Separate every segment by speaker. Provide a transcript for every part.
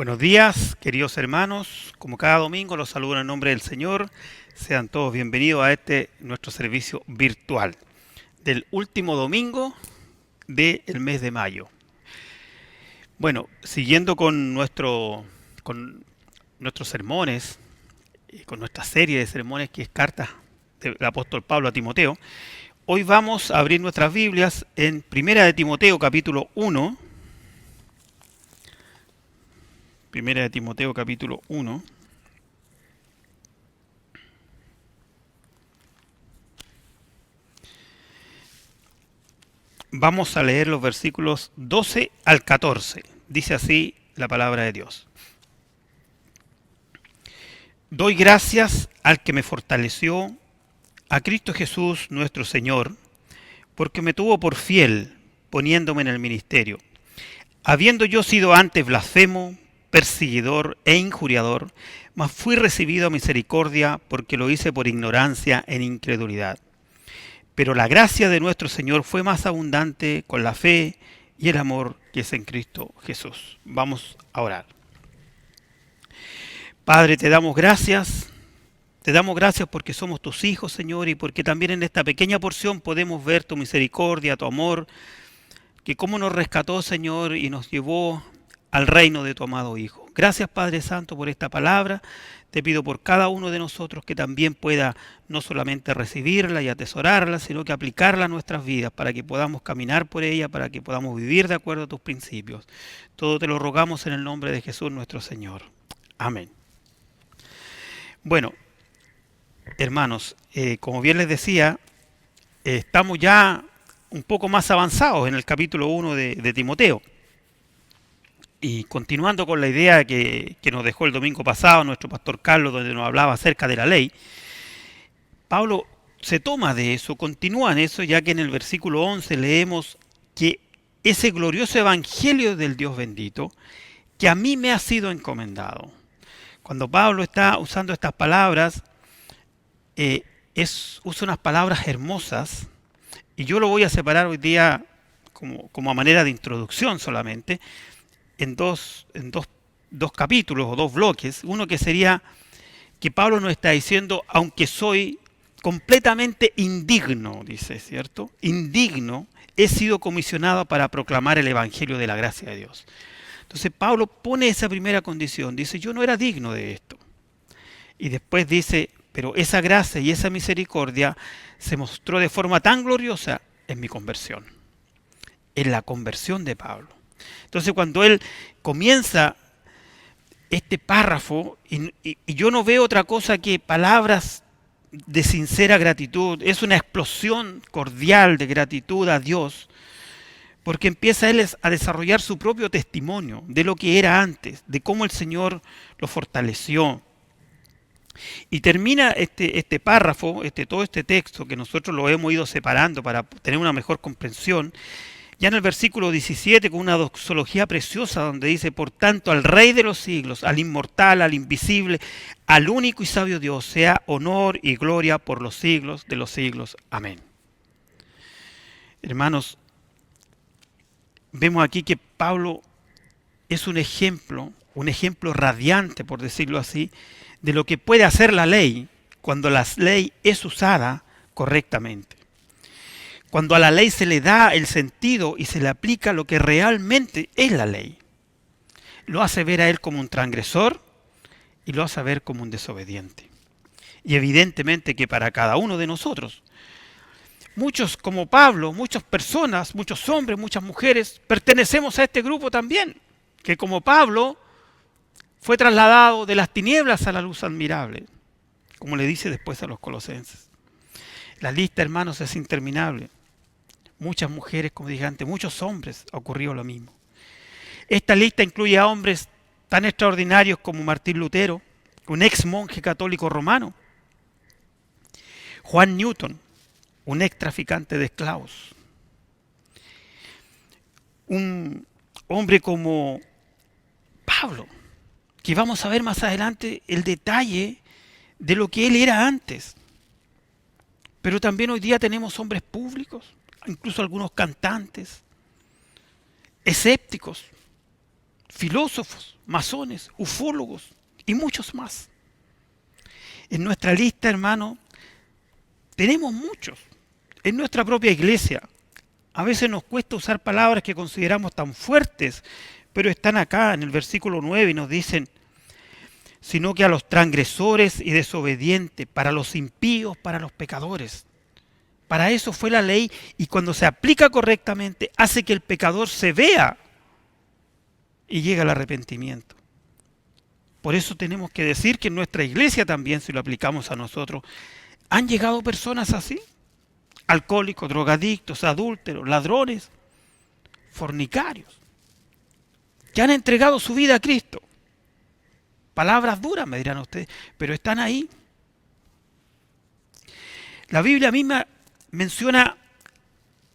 Speaker 1: Buenos días, queridos hermanos. Como cada domingo los saludo en el nombre del Señor. Sean todos bienvenidos a nuestro servicio virtual del último domingo del mes de mayo. Bueno, siguiendo con nuestros sermones, con nuestra serie de sermones que es carta del apóstol Pablo a Timoteo, hoy vamos a abrir nuestras Biblias en Primera de Timoteo capítulo 1. Primera de Timoteo capítulo 1. Vamos a leer los versículos 12 al 14. Dice así la palabra de Dios. Doy gracias al que me fortaleció, a Cristo Jesús nuestro Señor, porque me tuvo por fiel, poniéndome en el ministerio. Habiendo yo sido antes blasfemo, perseguidor e injuriador, mas fui recibido a misericordia porque lo hice por ignorancia en incredulidad. Pero la gracia de nuestro Señor fue más abundante con la fe y el amor que es en Cristo Jesús. Vamos a orar. Padre, te damos gracias. Te damos gracias porque somos tus hijos, Señor, y porque también en esta pequeña porción podemos ver tu misericordia, tu amor, que cómo nos rescató, Señor, y nos llevó al reino de tu amado Hijo. Gracias, Padre Santo, por esta palabra. Te pido por cada uno de nosotros que también pueda no solamente recibirla y atesorarla, sino que aplicarla a nuestras vidas para que podamos caminar por ella, para que podamos vivir de acuerdo a tus principios. Todo te lo rogamos en el nombre de Jesús nuestro Señor. Amén. Bueno, hermanos, como bien les decía, estamos ya un poco más avanzados en el capítulo 1 de Timoteo. Y continuando con la idea que nos dejó el domingo pasado nuestro pastor Carlos, donde nos hablaba acerca de la ley, Pablo se toma de eso, continúa en eso, ya que en el versículo 11 leemos que ese glorioso evangelio del Dios bendito, que a mí me ha sido encomendado. Cuando Pablo está usando estas palabras, usa unas palabras hermosas, y yo lo voy a separar hoy día como a manera de introducción solamente, en dos capítulos o dos bloques. Uno que sería que Pablo nos está diciendo, aunque soy completamente indigno, dice, ¿cierto? Indigno, he sido comisionado para proclamar el Evangelio de la gracia de Dios. Entonces Pablo pone esa primera condición, dice, yo no era digno de esto. Y después dice, pero esa gracia y esa misericordia se mostró de forma tan gloriosa en mi conversión, en la conversión de Pablo. Entonces cuando él comienza este párrafo, y yo no veo otra cosa que palabras de sincera gratitud, es una explosión cordial de gratitud a Dios, porque empieza él a desarrollar su propio testimonio de lo que era antes, de cómo el Señor lo fortaleció. Y termina este párrafo, todo este texto, que nosotros lo hemos ido separando para tener una mejor comprensión, ya en el versículo 17, con una doxología preciosa donde dice, por tanto, al Rey de los siglos, al inmortal, al invisible, al único y sabio Dios, sea honor y gloria por los siglos de los siglos. Amén. Hermanos, vemos aquí que Pablo es un ejemplo radiante, por decirlo así, de lo que puede hacer la ley cuando la ley es usada correctamente. Cuando a la ley se le da el sentido y se le aplica lo que realmente es la ley. Lo hace ver a él como un transgresor y lo hace ver como un desobediente. Y evidentemente que para cada uno de nosotros, muchos como Pablo, muchas personas, muchos hombres, muchas mujeres, pertenecemos a este grupo también, que como Pablo fue trasladado de las tinieblas a la luz admirable, como le dice después a los colosenses. La lista, hermanos, es interminable. Muchas mujeres, como dije antes, muchos hombres, ha ocurrido lo mismo. Esta lista incluye a hombres tan extraordinarios como Martín Lutero, un ex monje católico romano, Juan Newton, un ex traficante de esclavos, un hombre como Pablo, que vamos a ver más adelante el detalle de lo que él era antes. Pero también hoy día tenemos hombres públicos, incluso algunos cantantes, escépticos, filósofos, masones, ufólogos y muchos más. En nuestra lista, hermano, tenemos muchos. En nuestra propia iglesia, a veces nos cuesta usar palabras que consideramos tan fuertes, pero están acá en el versículo 9 y nos dicen, sino que a los transgresores y desobedientes, para los impíos, para los pecadores. Para eso fue la ley, y cuando se aplica correctamente hace que el pecador se vea y llegue al arrepentimiento. Por eso tenemos que decir que en nuestra iglesia también, si lo aplicamos a nosotros, han llegado personas así, alcohólicos, drogadictos, adúlteros, ladrones, fornicarios, que han entregado su vida a Cristo. Palabras duras, me dirán ustedes, pero están ahí. La Biblia misma menciona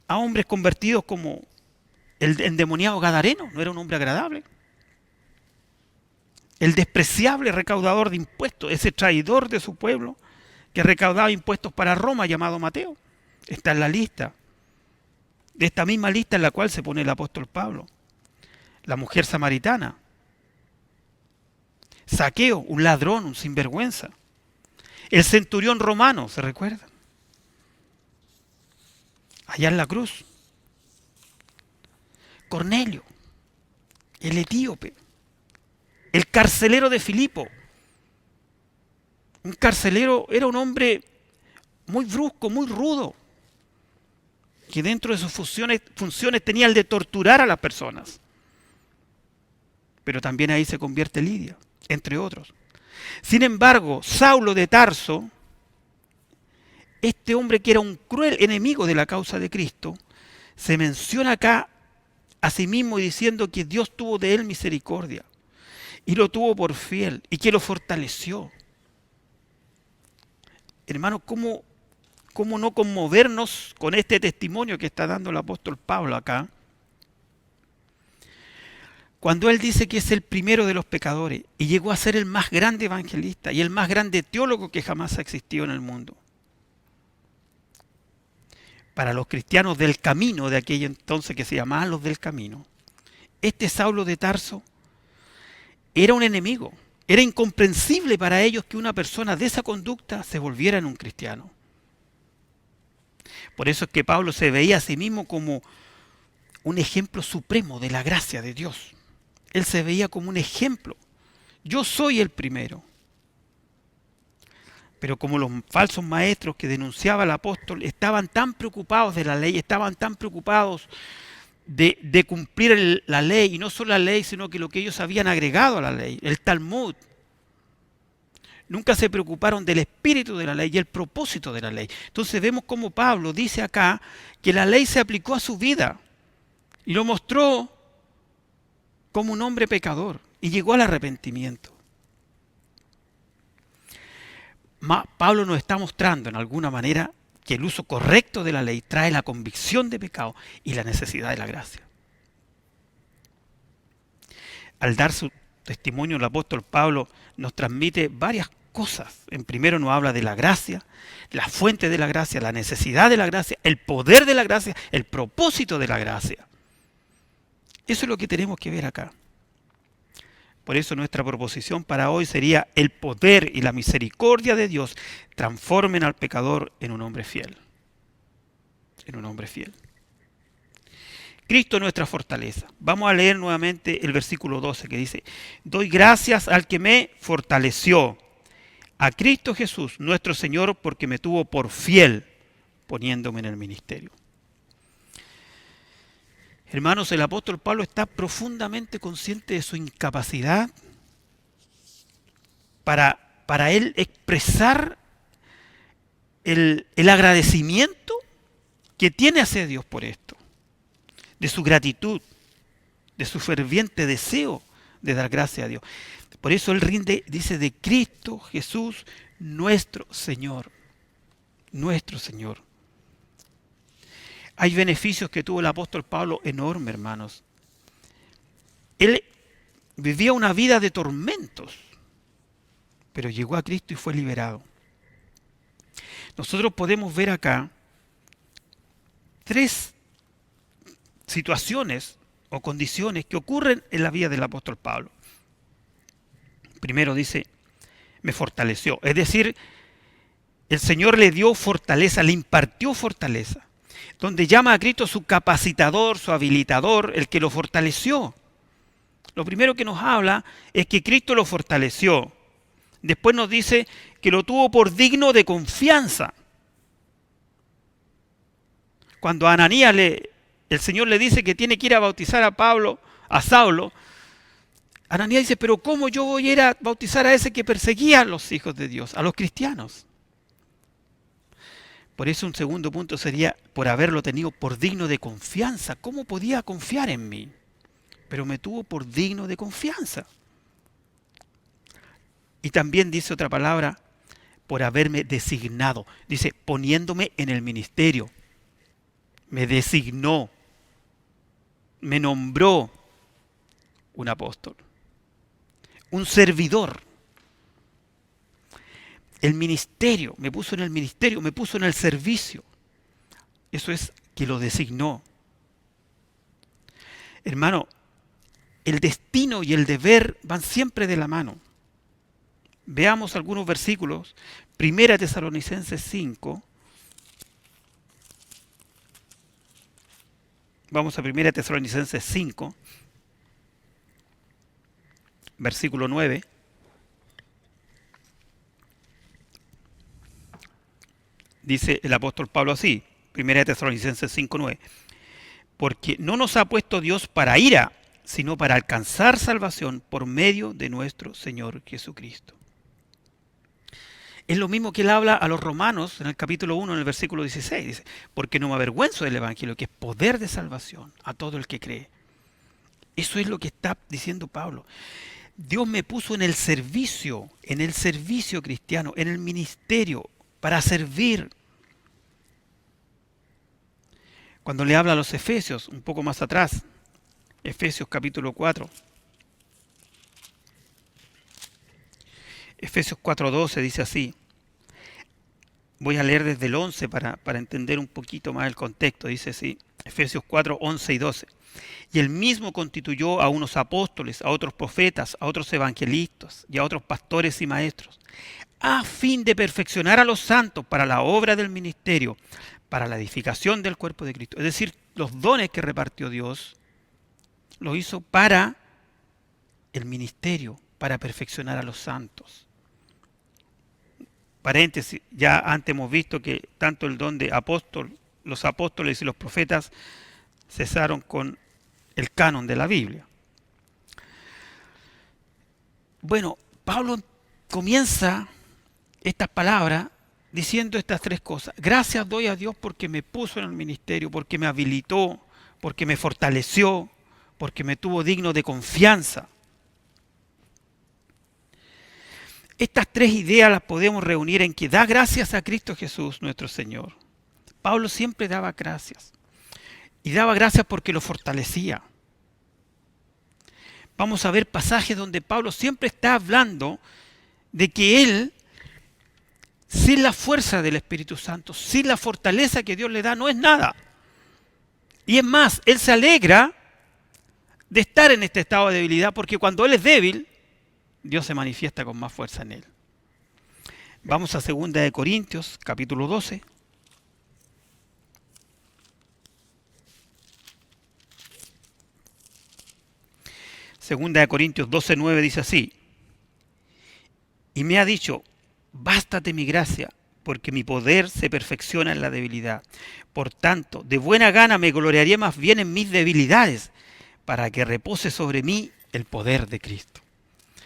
Speaker 1: a hombres convertidos como el endemoniado gadareno, no era un hombre agradable. El despreciable recaudador de impuestos, ese traidor de su pueblo que recaudaba impuestos para Roma, llamado Mateo, está en la lista, de esta misma lista en la cual se pone el apóstol Pablo. La mujer samaritana, Zaqueo, un ladrón, un sinvergüenza. El centurión romano, ¿se recuerdan? Allá en la cruz. Cornelio, el etíope. El carcelero de Filipo. Un carcelero era un hombre muy brusco, muy rudo, que dentro de sus funciones tenía el de torturar a las personas. Pero también ahí se convierte Lidia, entre otros. Sin embargo, Saulo de Tarso, este hombre que era un cruel enemigo de la causa de Cristo, se menciona acá a sí mismo diciendo que Dios tuvo de él misericordia y lo tuvo por fiel y que lo fortaleció. Hermano, ¿cómo no conmovernos con este testimonio que está dando el apóstol Pablo acá? Cuando él dice que es el primero de los pecadores y llegó a ser el más grande evangelista y el más grande teólogo que jamás ha existido en el mundo. Para los cristianos del camino, de aquel entonces que se llamaban los del camino, este Saulo de Tarso era un enemigo. Era incomprensible para ellos que una persona de esa conducta se volviera en un cristiano. Por eso es que Pablo se veía a sí mismo como un ejemplo supremo de la gracia de Dios. Él se veía como un ejemplo. Yo soy el primero. Pero como los falsos maestros que denunciaba el apóstol estaban tan preocupados de la ley, estaban tan preocupados de cumplir la ley, y no solo la ley, sino que lo que ellos habían agregado a la ley, el Talmud. Nunca se preocuparon del espíritu de la ley y el propósito de la ley. Entonces vemos como Pablo dice acá que la ley se aplicó a su vida y lo mostró como un hombre pecador y llegó al arrepentimiento. Pablo nos está mostrando en alguna manera que el uso correcto de la ley trae la convicción de pecado y la necesidad de la gracia. Al dar su testimonio, el apóstol Pablo nos transmite varias cosas. En primero nos habla de la gracia, la fuente de la gracia, la necesidad de la gracia, el poder de la gracia, el propósito de la gracia. Eso es lo que tenemos que ver acá. Por eso nuestra proposición para hoy sería: el poder y la misericordia de Dios transformen al pecador en un hombre fiel. En un hombre fiel. Cristo es nuestra fortaleza. Vamos a leer nuevamente el versículo 12 que dice: doy gracias al que me fortaleció, a Cristo Jesús, nuestro Señor, porque me tuvo por fiel, poniéndome en el ministerio. Hermanos, el apóstol Pablo está profundamente consciente de su incapacidad para él expresar el agradecimiento que tiene hacia Dios por esto, de su gratitud, de su ferviente deseo de dar gracias a Dios. Por eso él dice de Cristo Jesús, nuestro Señor. Nuestro Señor. Hay beneficios que tuvo el apóstol Pablo enormes, hermanos. Él vivía una vida de tormentos, pero llegó a Cristo y fue liberado. Nosotros podemos ver acá 3 situaciones o condiciones que ocurren en la vida del apóstol Pablo. Primero dice, me fortaleció. Es decir, el Señor le dio fortaleza, le impartió fortaleza. Donde llama a Cristo su capacitador, su habilitador, el que lo fortaleció. Lo primero que nos habla es que Cristo lo fortaleció. Después nos dice que lo tuvo por digno de confianza. Cuando a Ananías el Señor le dice que tiene que ir a bautizar a Saulo, Ananías dice, pero ¿cómo yo voy a ir a bautizar a ese que perseguía a los hijos de Dios, a los cristianos? Por eso un segundo punto sería por haberlo tenido por digno de confianza. ¿Cómo podía confiar en mí? Pero me tuvo por digno de confianza. Y también dice otra palabra, por haberme designado. Dice, poniéndome en el ministerio. Me designó. Me nombró un apóstol. Un servidor. El ministerio, me puso en el ministerio, me puso en el servicio. Eso es que lo designó. Hermano, el destino y el deber van siempre de la mano. Veamos algunos versículos. Primera Tesalonicenses 5. Vamos a Primera Tesalonicenses 5, versículo 9. Dice el apóstol Pablo así, Primera Tesalonicenses 5, 9. Porque no nos ha puesto Dios para ira, sino para alcanzar salvación por medio de nuestro Señor Jesucristo. Es lo mismo que él habla a los romanos en el capítulo 1, en el versículo 16. Dice, porque no me avergüenzo del Evangelio, que es poder de salvación a todo el que cree. Eso es lo que está diciendo Pablo. Dios me puso en el servicio cristiano, en el ministerio, para servir. Cuando le habla a los Efesios, un poco más atrás, Efesios capítulo 4. Efesios 4:12 dice así. Voy a leer desde el 11 para entender un poquito más el contexto. Dice así, Efesios 4, 11 y 12. Y él mismo constituyó a unos apóstoles, a otros profetas, a otros evangelistas y a otros pastores y maestros, a fin de perfeccionar a los santos para la obra del ministerio, para la edificación del cuerpo de Cristo. Es decir, los dones que repartió Dios, los hizo para el ministerio, para perfeccionar a los santos. Paréntesis, ya antes hemos visto que tanto el don de apóstol, los apóstoles y los profetas cesaron con el canon de la Biblia. Bueno, Pablo comienza estas palabras diciendo estas tres cosas. Gracias doy a Dios porque me puso en el ministerio, porque me habilitó, porque me fortaleció, porque me tuvo digno de confianza. Estas tres ideas las podemos reunir en que da gracias a Cristo Jesús nuestro Señor. Pablo siempre daba gracias. Y daba gracias porque lo fortalecía. Vamos a ver pasajes donde Pablo siempre está hablando de que él, sin la fuerza del Espíritu Santo, sin la fortaleza que Dios le da, no es nada. Y es más, él se alegra de estar en este estado de debilidad porque cuando él es débil, Dios se manifiesta con más fuerza en él. Vamos a 2 Corintios, capítulo 12. Segunda de Corintios 12:9 dice así. Y me ha dicho, bástate mi gracia, porque mi poder se perfecciona en la debilidad. Por tanto, de buena gana me gloriaré más bien en mis debilidades, para que repose sobre mí el poder de Cristo.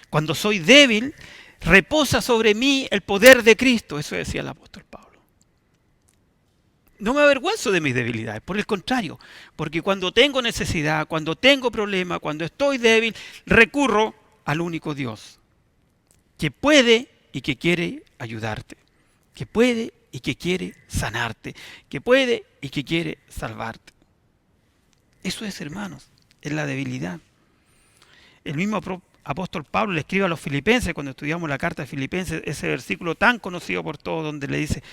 Speaker 1: Cuando soy débil, reposa sobre mí el poder de Cristo. Eso decía el apóstol Pablo. No me avergüenzo de mis debilidades, por el contrario, porque cuando tengo necesidad, cuando tengo problema, cuando estoy débil, recurro al único Dios, que puede y que quiere ayudarte, que puede y que quiere sanarte, que puede y que quiere salvarte. Eso es, hermanos, es la debilidad. El mismo apóstol Pablo le escribe a los filipenses, cuando estudiamos la carta de Filipenses, ese versículo tan conocido por todos, donde le dice,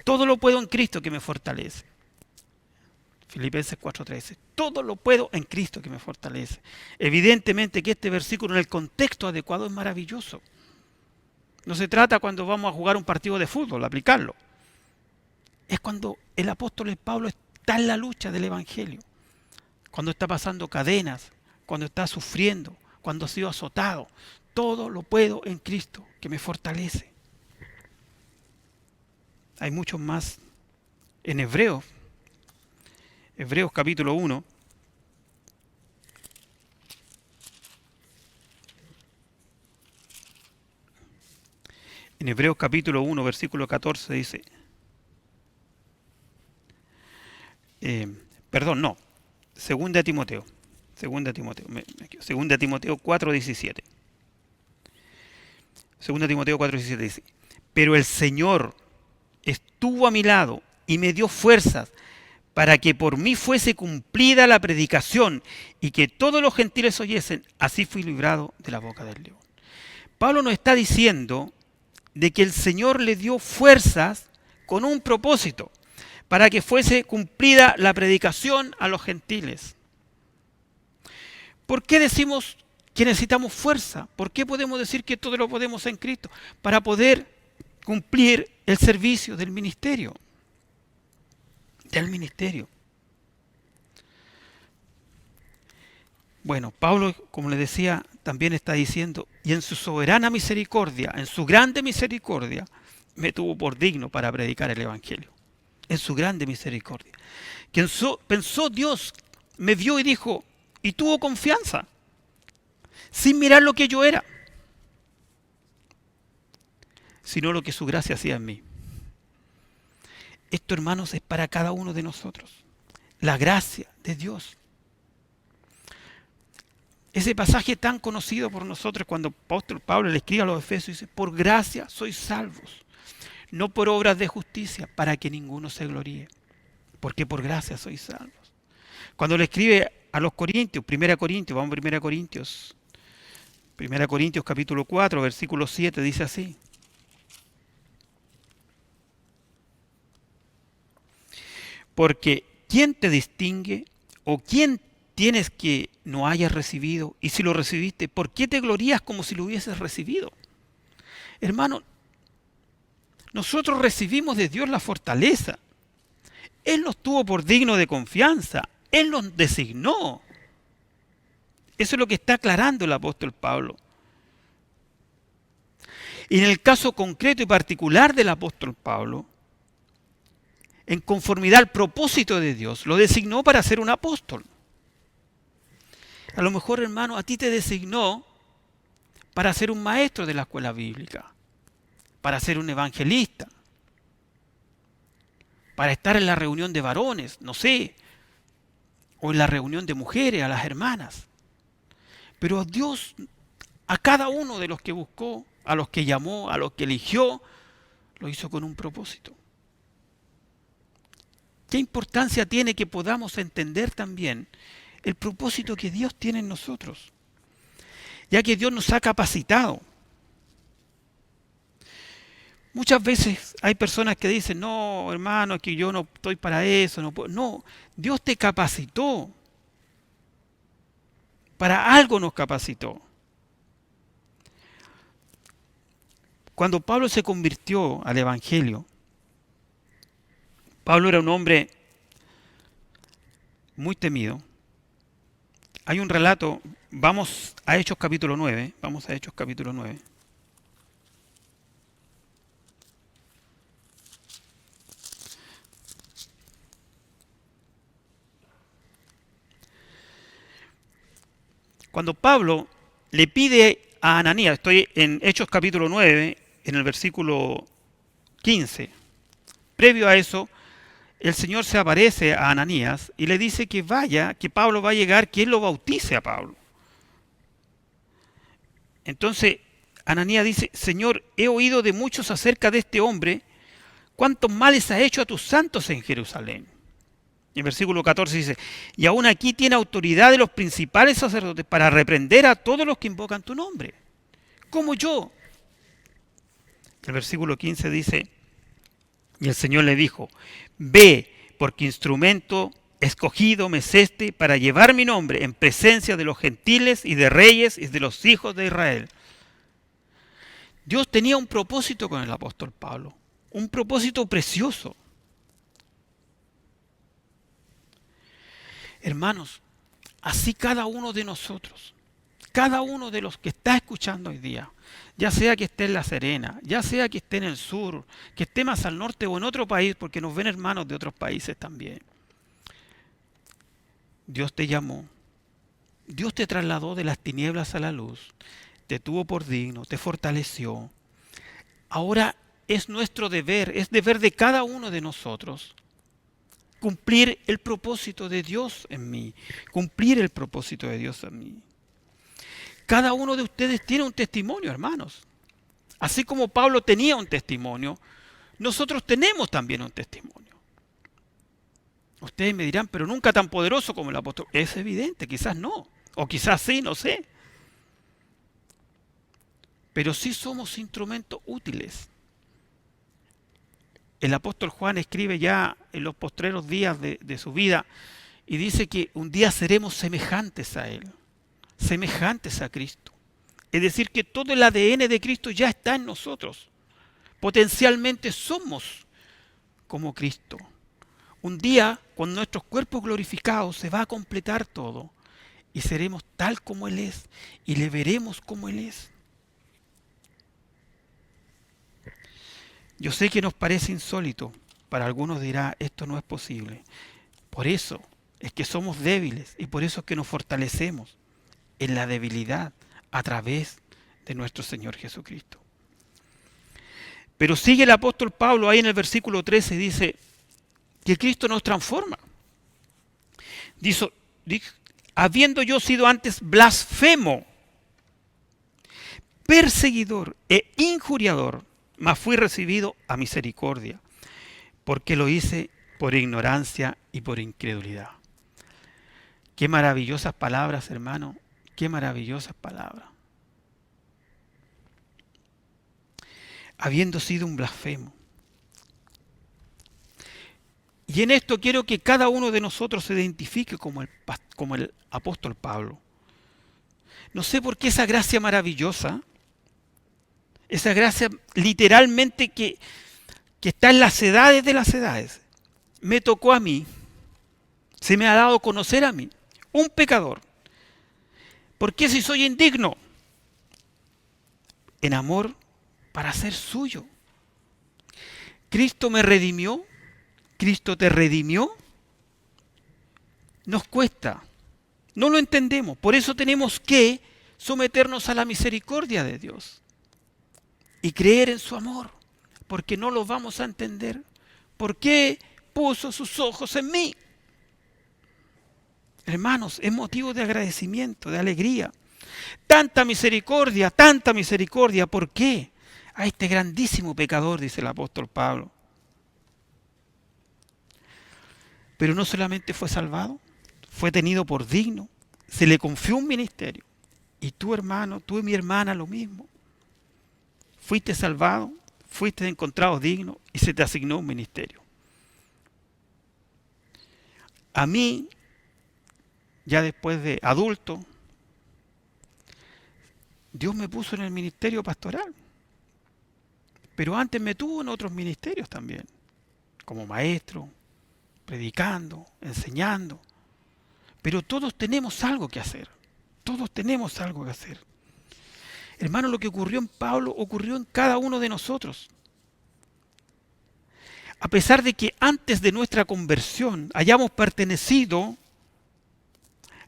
Speaker 1: todo lo puedo en Cristo que me fortalece. Filipenses 4:13. Todo lo puedo en Cristo que me fortalece. Evidentemente que este versículo en el contexto adecuado es maravilloso. No se trata cuando vamos a jugar un partido de fútbol, aplicarlo. Es cuando el apóstol Pablo está en la lucha del Evangelio. Cuando está pasando cadenas, cuando está sufriendo, cuando ha sido azotado. Todo lo puedo en Cristo que me fortalece. Hay muchos más en Hebreos. Hebreos capítulo 1. En Hebreos capítulo 1, versículo 14 dice, segunda Timoteo 4:17. Segunda Timoteo 4:17 dice, pero el Señor estuvo a mi lado y me dio fuerzas para que por mí fuese cumplida la predicación y que todos los gentiles oyesen, así fui librado de la boca del león. Pablo nos está diciendo de que el Señor le dio fuerzas con un propósito, para que fuese cumplida la predicación a los gentiles. ¿Por qué decimos que necesitamos fuerza? ¿Por qué podemos decir que todo lo podemos en Cristo? Para poder cumplir el servicio del ministerio. Bueno, Pablo, como les decía, también está diciendo, y en su soberana misericordia, en su grande misericordia, me tuvo por digno para predicar el Evangelio. En su grande misericordia. Pensó Dios, me vio y dijo, y tuvo confianza, sin mirar lo que yo era, sino lo que su gracia hacía en mí. Esto, hermanos, es para cada uno de nosotros. La gracia de Dios. Ese pasaje tan conocido por nosotros cuando el apóstol Pablo le escribe a los Efesios y dice, por gracia sois salvos, no por obras de justicia, para que ninguno se gloríe, porque por gracia sois salvos. Cuando le escribe a los Corintios, 1 Corintios, vamos a 1 Corintios, 1 Corintios capítulo 4, versículo 7, dice así. Porque ¿quién te distingue o quién tienes que no hayas recibido? Y si lo recibiste, ¿por qué te glorías como si lo hubieses recibido? Hermano, nosotros recibimos de Dios la fortaleza. Él nos tuvo por digno de confianza. Él nos designó. Eso es lo que está aclarando el apóstol Pablo. Y en el caso concreto y particular del apóstol Pablo, en conformidad al propósito de Dios, lo designó para ser un apóstol. A lo mejor, hermano, a ti te designó para ser un maestro de la escuela bíblica, para ser un evangelista, para estar en la reunión de varones, no sé, o en la reunión de mujeres, a las hermanas. Pero Dios, a cada uno de los que buscó, a los que llamó, a los que eligió, lo hizo con un propósito. ¿Qué importancia tiene que podamos entender también el propósito que Dios tiene en nosotros? Ya que Dios nos ha capacitado. Muchas veces hay personas que dicen, no, hermano, es que yo no estoy para eso. No, no, Dios te capacitó. Para algo nos capacitó. Cuando Pablo se convirtió al Evangelio, Pablo era un hombre muy temido. Hay un relato, vamos a Hechos capítulo 9, Cuando Pablo le pide a Ananías, estoy en Hechos capítulo 9, en el versículo 15, previo a eso, el Señor se aparece a Ananías y le dice que vaya, que Pablo va a llegar, que él lo bautice a Pablo. Entonces, Ananías dice, Señor, he oído de muchos acerca de este hombre, cuántos males ha hecho a tus santos en Jerusalén. Y en versículo 14 dice, y aún aquí tiene autoridad de los principales sacerdotes para reprender a todos los que invocan tu nombre, como yo. El versículo 15 dice, y el Señor le dijo, ve, porque instrumento escogido me es este para llevar mi nombre en presencia de los gentiles y de reyes y de los hijos de Israel. Dios tenía un propósito con el apóstol Pablo, un propósito precioso. Hermanos, así cada uno de nosotros, cada uno de los que está escuchando hoy día, ya sea que esté en La Serena, ya sea que esté en el sur, que esté más al norte o en otro país, porque nos ven hermanos de otros países también. Dios te llamó, Dios te trasladó de las tinieblas a la luz, te tuvo por digno, te fortaleció. Ahora es nuestro deber, es deber de cada uno de nosotros cumplir el propósito de Dios en mí, cumplir el propósito de Dios en mí. Cada uno de ustedes tiene un testimonio, hermanos. Así como Pablo tenía un testimonio, nosotros tenemos también un testimonio. Ustedes me dirán, pero nunca tan poderoso como el apóstol. Es evidente, quizás no, o quizás sí, no sé. Pero sí somos instrumentos útiles. El apóstol Juan escribe ya en los postreros días de su vida y dice que un día seremos semejantes a Él, semejantes a Cristo. Es decir, que todo el ADN de Cristo ya está en nosotros. Potencialmente somos como Cristo. Un día, con nuestros cuerpos glorificados, se va a completar todo y seremos tal como Él es y le veremos como Él es. Yo sé que nos parece insólito, para algunos dirá, esto no es posible. Por eso es que somos débiles y por eso es que nos fortalecemos en la debilidad a través de nuestro Señor Jesucristo. Pero sigue el apóstol Pablo ahí en el versículo 13, dice que Cristo nos transforma. Dice, habiendo yo sido antes blasfemo, perseguidor e injuriador, mas fui recibido a misericordia, porque lo hice por ignorancia y por incredulidad. Qué maravillosas palabras, hermano, qué maravillosas palabras. Habiendo sido un blasfemo. Y en esto quiero que cada uno de nosotros se identifique como el apóstol Pablo. No sé por qué esa gracia maravillosa, esa gracia literalmente que está en las edades de las edades, me tocó a mí, se me ha dado a conocer a mí, un pecador. ¿Por qué si soy indigno? En amor para ser suyo. Cristo me redimió, Cristo te redimió. Nos cuesta, no lo entendemos, por eso tenemos que someternos a la misericordia de Dios y creer en su amor, porque no lo vamos a entender. ¿Por qué puso sus ojos en mí? Hermanos, es motivo de agradecimiento, de alegría. Tanta misericordia, ¿por qué? A este grandísimo pecador, dice el apóstol Pablo. Pero no solamente fue salvado, fue tenido por digno, se le confió un ministerio. Y tú, hermano, tú y mi hermana, lo mismo. Fuiste salvado, fuiste encontrado digno y se te asignó un ministerio. A mí, ya después de adulto, Dios me puso en el ministerio pastoral. Pero antes me tuvo en otros ministerios también, como maestro, predicando, enseñando. Pero todos tenemos algo que hacer. Todos tenemos algo que hacer. Hermano, lo que ocurrió en Pablo ocurrió en cada uno de nosotros. A pesar de que antes de nuestra conversión hayamos pertenecido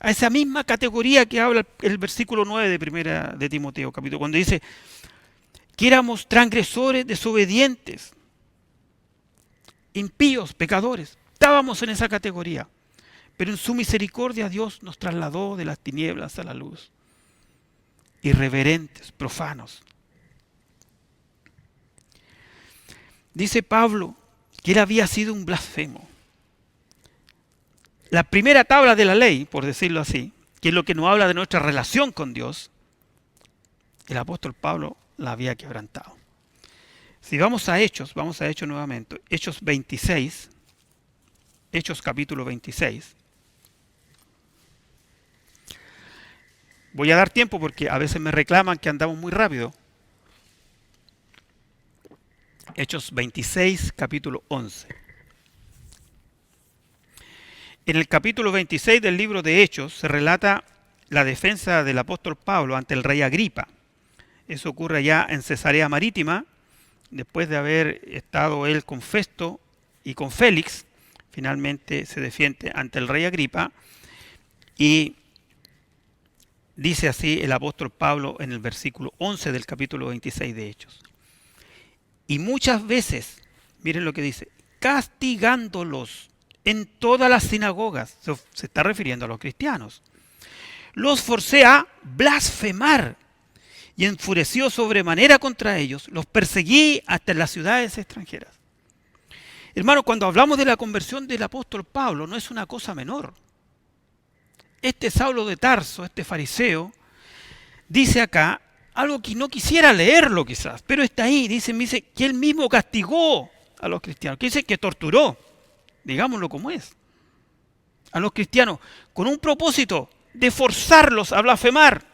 Speaker 1: a esa misma categoría que habla el versículo 9 de primera de Timoteo, capítulo, cuando dice que éramos transgresores, desobedientes, impíos, pecadores. Estábamos en esa categoría. Pero en su misericordia Dios nos trasladó de las tinieblas a la luz. Irreverentes, profanos. Dice Pablo que él había sido un blasfemo. La primera tabla de la ley, por decirlo así, que es lo que nos habla de nuestra relación con Dios, el apóstol Pablo la había quebrantado. Si vamos a Hechos nuevamente, Hechos 26, Hechos capítulo 26. Voy a dar tiempo porque a veces me reclaman que andamos muy rápido. Hechos 26, capítulo 11. En el capítulo 26 del libro de Hechos se relata la defensa del apóstol Pablo ante el rey Agripa. Eso ocurre ya en Cesarea Marítima, después de haber estado él con Festo y con Félix. Finalmente se defiende ante el rey Agripa y dice así el apóstol Pablo en el versículo 11 del capítulo 26 de Hechos. Y muchas veces, miren lo que dice, castigándolos en todas las sinagogas, se está refiriendo a los cristianos, los forcé a blasfemar y enfureció sobremanera contra ellos, los perseguí hasta en las ciudades extranjeras. Hermano, cuando hablamos de la conversión del apóstol Pablo, no es una cosa menor. Este Saulo de Tarso, este fariseo, dice acá algo que no quisiera leerlo quizás, pero está ahí, dice que él mismo castigó a los cristianos, que dice que torturó, digámoslo como es, a los cristianos con un propósito de forzarlos a blasfemar.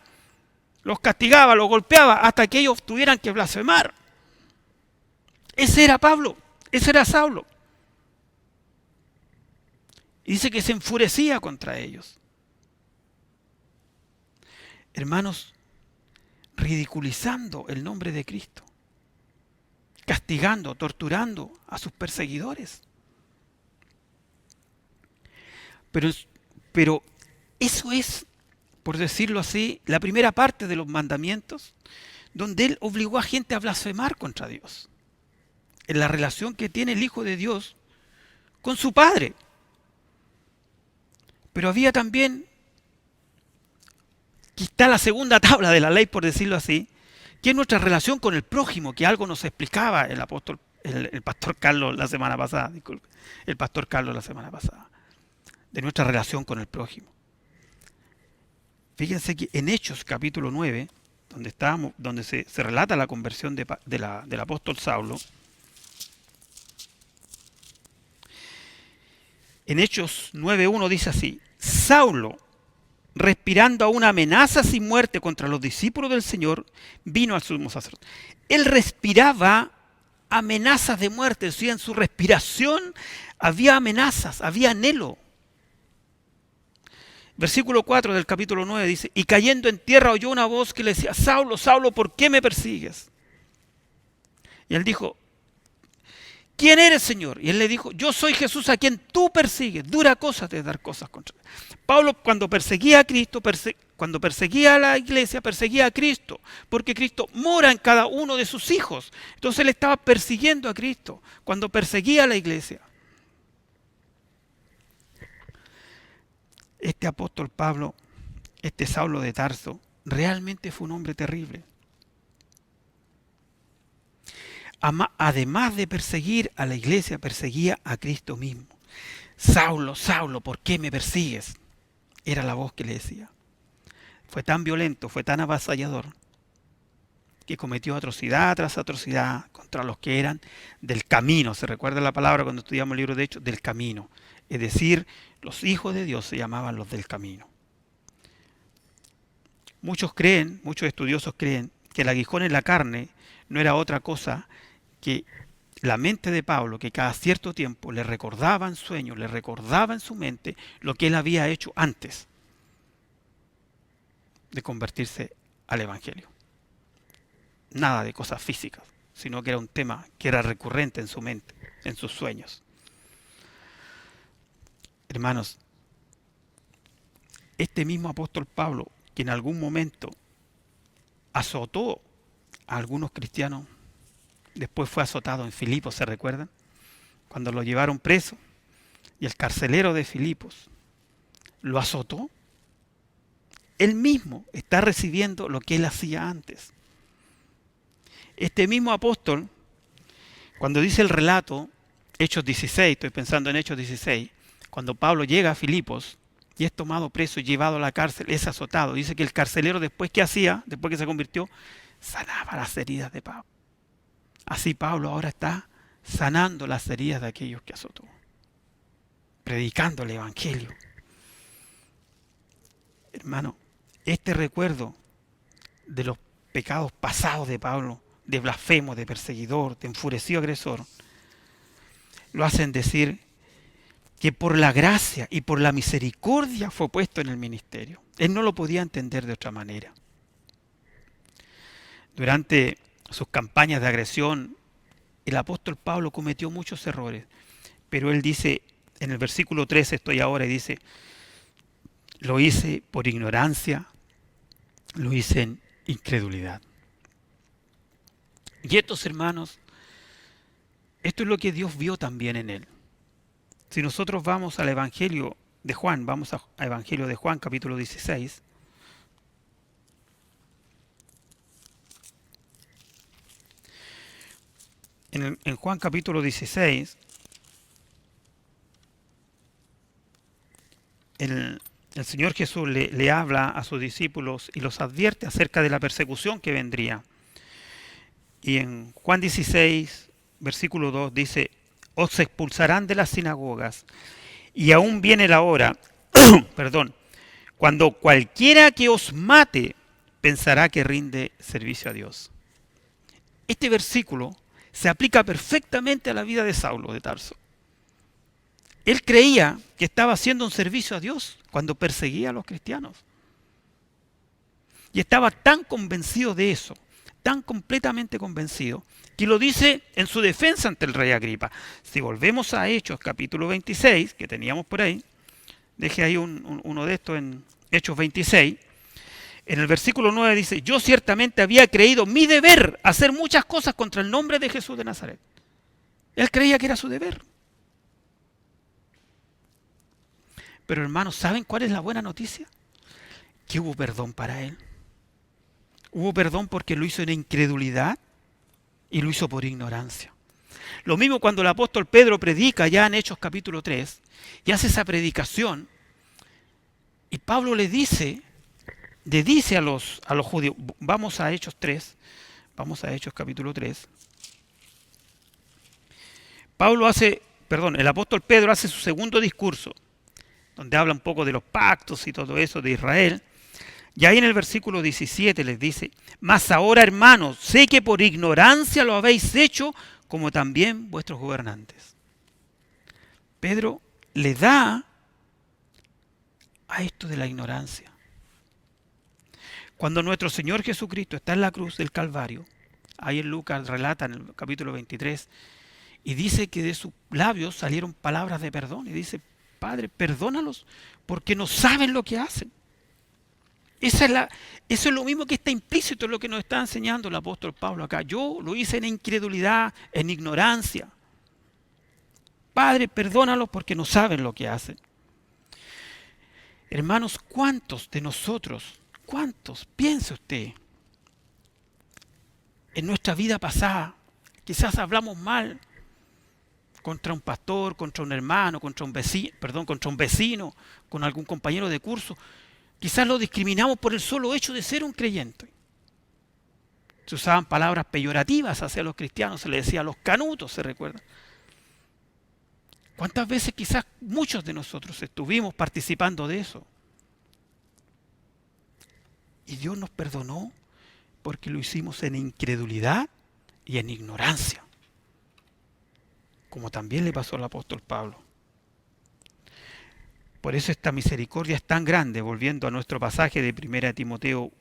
Speaker 1: Los castigaba, los golpeaba hasta que ellos tuvieran que blasfemar. Ese era Pablo, ese era Saulo. Y dice que se enfurecía contra ellos. Hermanos, ridiculizando el nombre de Cristo, castigando, torturando a sus perseguidores. Pero eso es, por decirlo así, la primera parte de los mandamientos, donde él obligó a gente a blasfemar contra Dios, en la relación que tiene el Hijo de Dios con su Padre. Pero había también, que está la segunda tabla de la ley, por decirlo así, que es nuestra relación con el prójimo, que algo nos explicaba el pastor Carlos la semana pasada, disculpe, el pastor Carlos la semana pasada, de nuestra relación con el prójimo. Fíjense que en Hechos capítulo 9, donde se relata la conversión del apóstol Saulo, en Hechos 9:1 dice así: Saulo, respirando aún amenazas y muerte contra los discípulos del Señor, vino al sumo sacerdote. Él respiraba amenazas de muerte, es decir, en su respiración había amenazas, había anhelo. Versículo 4 del capítulo 9 dice: y cayendo en tierra oyó una voz que le decía: Saulo, Saulo, ¿por qué me persigues? Y él dijo: ¿quién eres, Señor? Y él le dijo: yo soy Jesús a quien tú persigues. Dura cosa de dar cosas contra él. Pablo, cuando perseguía a Cristo, cuando perseguía a la iglesia, perseguía a Cristo, porque Cristo mora en cada uno de sus hijos. Entonces él estaba persiguiendo a Cristo cuando perseguía a la iglesia. Este apóstol Pablo, este Saulo de Tarso, realmente fue un hombre terrible. Además de perseguir a la iglesia, perseguía a Cristo mismo. Saulo, Saulo, ¿por qué me persigues? Era la voz que le decía. Fue tan violento, fue tan avasallador, que cometió atrocidad tras atrocidad contra los que eran del camino. ¿Se recuerda la palabra cuando estudiamos el libro de Hechos? Del camino. Es decir, los hijos de Dios se llamaban los del camino. Muchos estudiosos creen que el aguijón en la carne no era otra cosa que la mente de Pablo, que cada cierto tiempo le recordaba en sueños, le recordaba en su mente lo que él había hecho antes de convertirse al Evangelio. Nada de cosas físicas, sino que era un tema que era recurrente en su mente, en sus sueños. Hermanos, este mismo apóstol Pablo, que en algún momento azotó a algunos cristianos, después fue azotado en Filipos, ¿se recuerdan? Cuando lo llevaron preso y el carcelero de Filipos lo azotó. Él mismo está recibiendo lo que él hacía antes. Este mismo apóstol, cuando dice el relato, Hechos 16, estoy pensando en Hechos 16, cuando Pablo llega a Filipos y es tomado preso y llevado a la cárcel, es azotado. Dice que el carcelero después, ¿qué hacía? Después que se convirtió, sanaba las heridas de Pablo. Así Pablo ahora está sanando las heridas de aquellos que azotó. predicando el Evangelio. Hermano, este recuerdo de los pecados pasados de Pablo, de blasfemo, de perseguidor, de enfurecido agresor, lo hacen decir que por la gracia y por la misericordia fue puesto en el ministerio. Él no lo podía entender de otra manera. Durante sus campañas de agresión, el apóstol Pablo cometió muchos errores, pero él dice, en el versículo 13 estoy ahora, y dice, lo hice por ignorancia, lo hice en incredulidad. Y estos hermanos, esto es lo que Dios vio también en él. Si nosotros vamos al Evangelio de Juan, vamos al Evangelio de Juan, capítulo 16. En Juan capítulo 16, el Señor Jesús le habla a sus discípulos y los advierte acerca de la persecución que vendría. Y en Juan 16, versículo 2 dice, os expulsarán de las sinagogas y aún viene la hora, perdón, cuando cualquiera que os mate pensará que rinde servicio a Dios. Este versículo se aplica perfectamente a la vida de Saulo de Tarso. Él creía que estaba haciendo un servicio a Dios cuando perseguía a los cristianos. Y estaba tan convencido de eso, tan completamente convencido, que lo dice en su defensa ante el rey Agripa. Si volvemos a Hechos capítulo 26, que teníamos por ahí, deje ahí uno de estos en Hechos 26, en el versículo 9 dice, yo ciertamente había creído mi deber hacer muchas cosas contra el nombre de Jesús de Nazaret. Él creía que era su deber. Pero hermanos, ¿saben cuál es la buena noticia? Que hubo perdón para él. Hubo perdón porque lo hizo en incredulidad y lo hizo por ignorancia. Lo mismo cuando el apóstol Pedro predica ya en Hechos capítulo 3 y hace esa predicación y Pablo le dice a los judíos, vamos a Hechos 3, vamos a Hechos capítulo 3. El apóstol Pedro hace su segundo discurso, donde habla un poco de los pactos y todo eso de Israel. Y ahí en el versículo 17 les dice, mas ahora hermanos, sé que por ignorancia lo habéis hecho, como también vuestros gobernantes. Pedro le da a esto de la ignorancia. Cuando nuestro Señor Jesucristo está en la cruz del Calvario, ahí en Lucas relata en el capítulo 23, y dice que de sus labios salieron palabras de perdón, y dice, Padre, perdónalos, porque no saben lo que hacen. Eso es lo mismo que está implícito en lo que nos está enseñando el apóstol Pablo acá. Yo lo hice en incredulidad, en ignorancia. Padre, perdónalos porque no saben lo que hacen. Hermanos, ¿cuántos de nosotros, piense usted, en nuestra vida pasada, quizás hablamos mal contra un pastor, contra un hermano, contra un vecino, con algún compañero de curso? Quizás lo discriminamos por el solo hecho de ser un creyente. Se usaban palabras peyorativas hacia los cristianos, se les decía los canutos, ¿se recuerda? ¿Cuántas veces quizás muchos de nosotros estuvimos participando de eso? Y Dios nos perdonó porque lo hicimos en incredulidad y en ignorancia, como también le pasó al apóstol Pablo. Por eso esta misericordia es tan grande, volviendo a nuestro pasaje de 1 Timoteo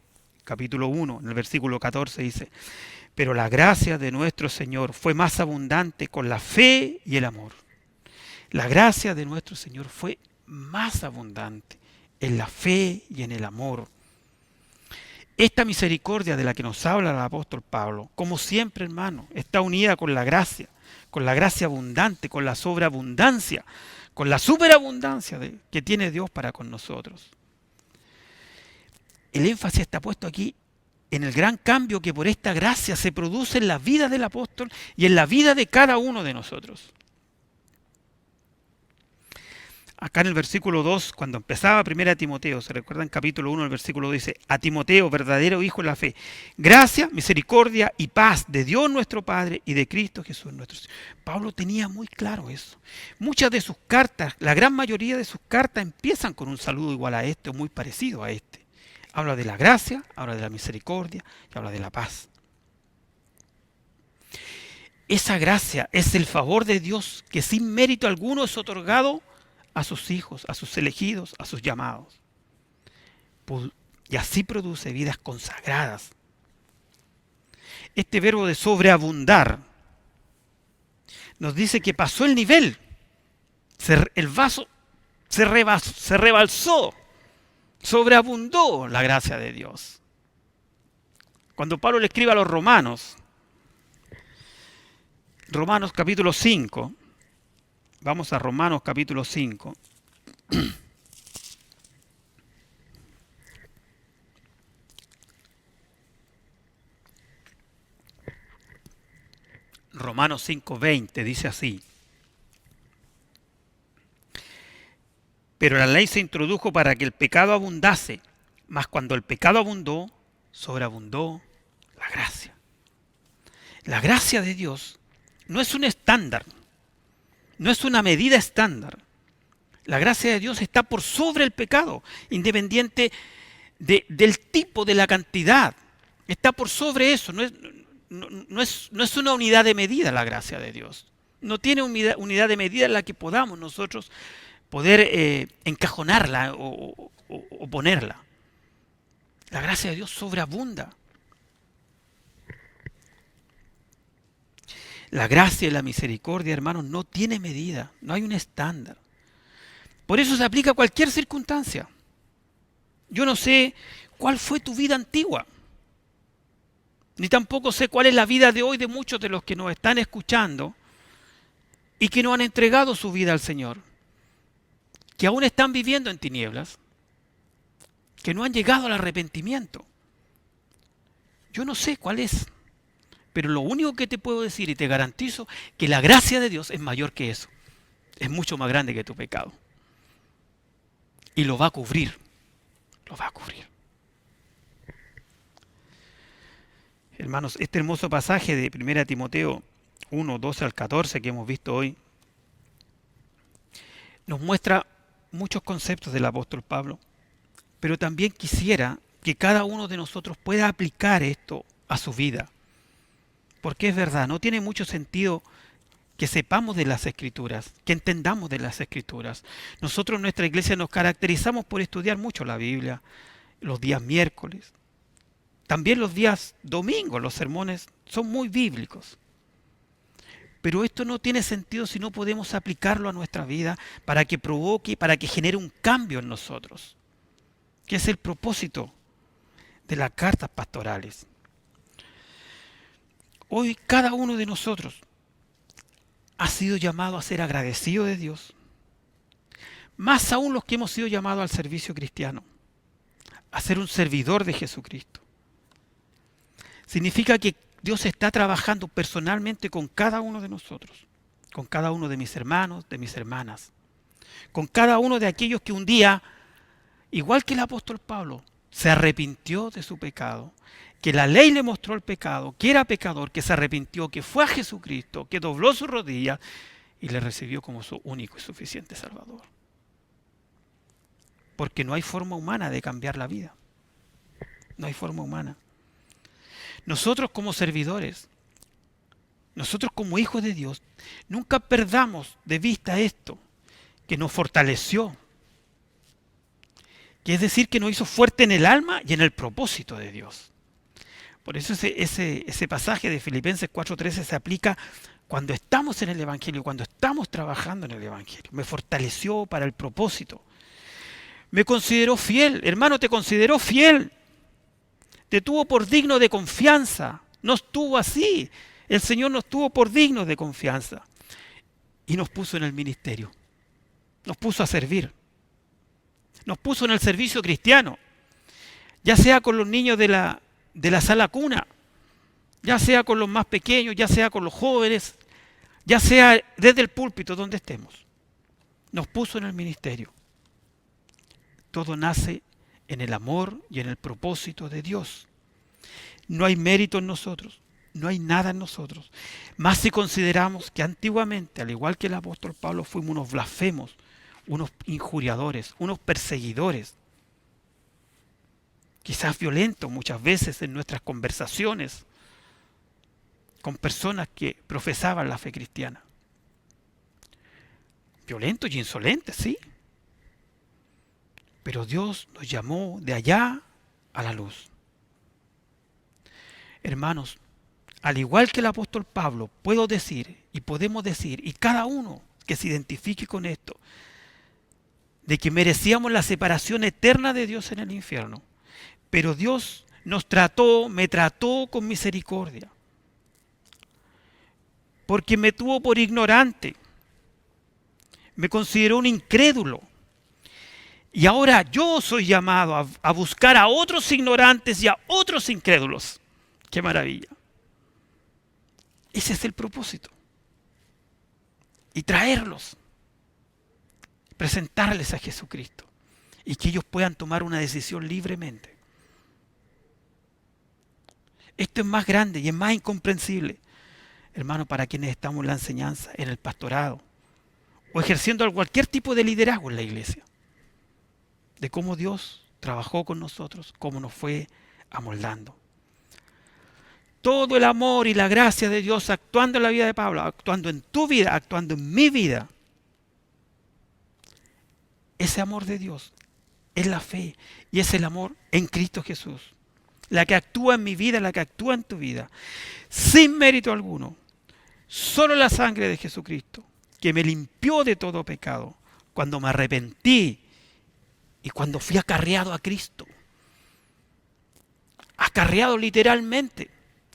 Speaker 1: capítulo 1, en el versículo 14 dice, pero la gracia de nuestro Señor fue más abundante con la fe y el amor. La gracia de nuestro Señor fue más abundante en la fe y en el amor. Esta misericordia de la que nos habla el apóstol Pablo, como siempre, hermano, está unida con la gracia abundante, con la sobreabundancia, con la superabundancia que tiene Dios para con nosotros. El énfasis está puesto aquí en el gran cambio que por esta gracia se produce en la vida del apóstol y en la vida de cada uno de nosotros. Acá en el versículo 2, cuando empezaba 1 Timoteo, se recuerda en capítulo 1, el versículo 2 dice, a Timoteo, verdadero hijo en la fe, gracia, misericordia y paz de Dios nuestro Padre y de Cristo Jesús nuestro Señor. Pablo tenía muy claro eso. Muchas de sus cartas, la gran mayoría de sus cartas empiezan con un saludo igual a este o muy parecido a este. Habla de la gracia, habla de la misericordia y habla de la paz. Esa gracia es el favor de Dios que sin mérito alguno es otorgado a sus hijos, a sus elegidos, a sus llamados. Y así produce vidas consagradas. Este verbo de sobreabundar nos dice que pasó el nivel. El vaso se rebalsó, sobreabundó la gracia de Dios. Cuando Pablo le escribe a los Romanos capítulo 5, vamos a Romanos capítulo 5. Romanos 5:20 dice así. Pero la ley se introdujo para que el pecado abundase, mas cuando el pecado abundó, sobreabundó la gracia. La gracia de Dios no es un estándar, no es una medida estándar. La gracia de Dios está por sobre el pecado, independiente del tipo, de la cantidad. Está por sobre eso. No es una unidad de medida la gracia de Dios. No tiene unidad de medida en la que podamos nosotros poder encajonarla o ponerla. La gracia de Dios sobreabunda. La gracia y la misericordia, hermanos, no tiene medida, no hay un estándar. Por eso se aplica a cualquier circunstancia. Yo no sé cuál fue tu vida antigua, ni tampoco sé cuál es la vida de hoy de muchos de los que nos están escuchando y que no han entregado su vida al Señor, que aún están viviendo en tinieblas, que no han llegado al arrepentimiento. Yo no sé cuál es, pero lo único que te puedo decir y te garantizo que la gracia de Dios es mayor que eso, es mucho más grande que tu pecado. Y lo va a cubrir, lo va a cubrir. Hermanos, este hermoso pasaje de 1 Timoteo 1, 12 al 14 que hemos visto hoy, nos muestra muchos conceptos del apóstol Pablo, pero también quisiera que cada uno de nosotros pueda aplicar esto a su vida. Porque es verdad, no tiene mucho sentido que sepamos de las Escrituras, que entendamos de las Escrituras. Nosotros en nuestra iglesia nos caracterizamos por estudiar mucho la Biblia, los días miércoles. También los días domingos, los sermones son muy bíblicos. Pero esto no tiene sentido si no podemos aplicarlo a nuestra vida para que provoque, para que genere un cambio en nosotros, que es el propósito de las cartas pastorales. Hoy cada uno de nosotros ha sido llamado a ser agradecido de Dios, más aún los que hemos sido llamados al servicio cristiano, a ser un servidor de Jesucristo. Significa que Dios está trabajando personalmente con cada uno de nosotros, con cada uno de mis hermanos, de mis hermanas, con cada uno de aquellos que un día, igual que el apóstol Pablo, se arrepintió de su pecado, que la ley le mostró el pecado, que era pecador, que se arrepintió, que fue a Jesucristo, que dobló sus rodillas y le recibió como su único y suficiente Salvador. Porque no hay forma humana de cambiar la vida. No hay forma humana. Nosotros como servidores, nosotros como hijos de Dios, nunca perdamos de vista esto, que nos fortaleció, que es decir, que nos hizo fuerte en el alma y en el propósito de Dios. Por eso ese pasaje de Filipenses 4:13 se aplica cuando estamos en el Evangelio, cuando estamos trabajando en el Evangelio. Me fortaleció para el propósito. Me consideró fiel. Hermano, te consideró fiel. Te tuvo por digno de confianza. Nos tuvo así. El Señor nos tuvo por dignos de confianza. Y nos puso en el ministerio. Nos puso a servir. Nos puso en el servicio cristiano. Ya sea con los niños de la sala cuna, ya sea con los más pequeños, ya sea con los jóvenes, ya sea desde el púlpito donde estemos. nos puso en el ministerio. Todo nace en el amor y en el propósito de Dios. No hay mérito en nosotros, no hay nada en nosotros. Más si consideramos que antiguamente, al igual que el apóstol Pablo, fuimos unos blasfemos, unos injuriadores, unos perseguidores, quizás violentos muchas veces en nuestras conversaciones con personas que profesaban la fe cristiana. Violentos y insolentes, sí. Pero Dios nos llamó de allá a la luz. Hermanos, al igual que el apóstol Pablo, puedo decir y podemos decir, y cada uno que se identifique con esto, de que merecíamos la separación eterna de Dios en el infierno. Pero Dios me trató con misericordia. Porque me tuvo por ignorante. Me consideró un incrédulo. Y ahora yo soy llamado a buscar a otros ignorantes y a otros incrédulos. ¡Qué maravilla! Ese es el propósito. Y traerlos. Presentarles a Jesucristo. Y que ellos puedan tomar una decisión libremente. Esto es más grande y es más incomprensible, hermano, para quienes estamos en la enseñanza, en el pastorado, o ejerciendo cualquier tipo de liderazgo en la iglesia. De cómo Dios trabajó con nosotros, cómo nos fue amoldando. Todo el amor y la gracia de Dios actuando en la vida de Pablo, actuando en tu vida, actuando en mi vida. Ese amor de Dios es la fe y es el amor en Cristo Jesús. La que actúa en mi vida, la que actúa en tu vida. Sin mérito alguno. Solo la sangre de Jesucristo, que me limpió de todo pecado, cuando me arrepentí y cuando fui acarreado a Cristo. Acarreado literalmente,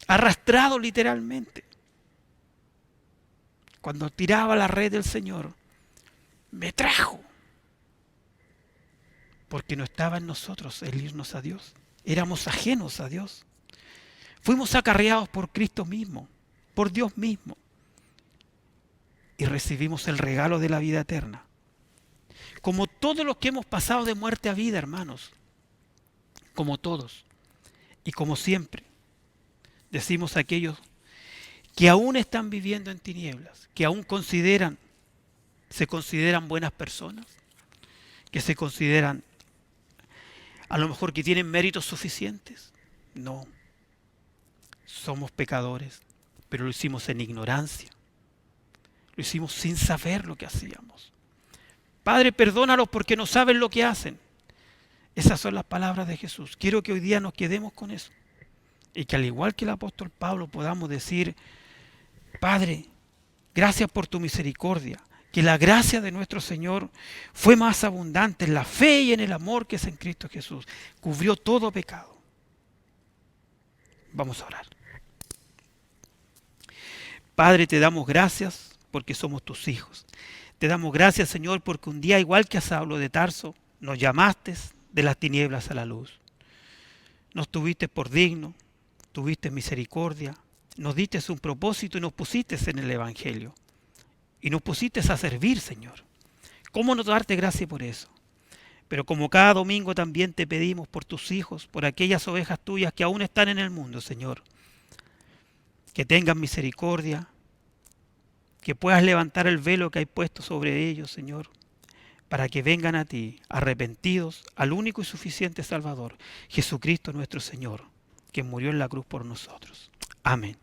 Speaker 1: arrastrado literalmente. Cuando tiraba la red del Señor, me trajo. Porque no estaba en nosotros el irnos a Dios. Éramos ajenos a Dios. Fuimos acarreados por Cristo mismo, por Dios mismo. Y recibimos el regalo de la vida eterna. Como todos los que hemos pasado de muerte a vida, hermanos. Como todos. Y como siempre, decimos a aquellos que aún están viviendo en tinieblas, que aún se consideran buenas personas, que se consideran a lo mejor que tienen méritos suficientes. No. Somos pecadores, pero lo hicimos en ignorancia. Lo hicimos sin saber lo que hacíamos. Padre, perdónalos porque no saben lo que hacen. Esas son las palabras de Jesús. Quiero que hoy día nos quedemos con eso. Y que al igual que el apóstol Pablo podamos decir, Padre, gracias por tu misericordia. Que la gracia de nuestro Señor fue más abundante en la fe y en el amor que es en Cristo Jesús. Cubrió todo pecado. Vamos a orar. Padre, te damos gracias porque somos tus hijos. Te damos gracias, Señor, porque un día, igual que a Saulo de Tarso, nos llamaste de las tinieblas a la luz. Nos tuviste por digno, tuviste misericordia, nos diste un propósito y nos pusiste en el Evangelio. Y nos pusiste a servir, Señor. ¿Cómo no darte gracias por eso? Pero como cada domingo también te pedimos por tus hijos, por aquellas ovejas tuyas que aún están en el mundo, Señor. Que tengan misericordia, que puedas levantar el velo que hay puesto sobre ellos, Señor, para que vengan a ti arrepentidos al único y suficiente Salvador, Jesucristo nuestro Señor, que murió en la cruz por nosotros. Amén.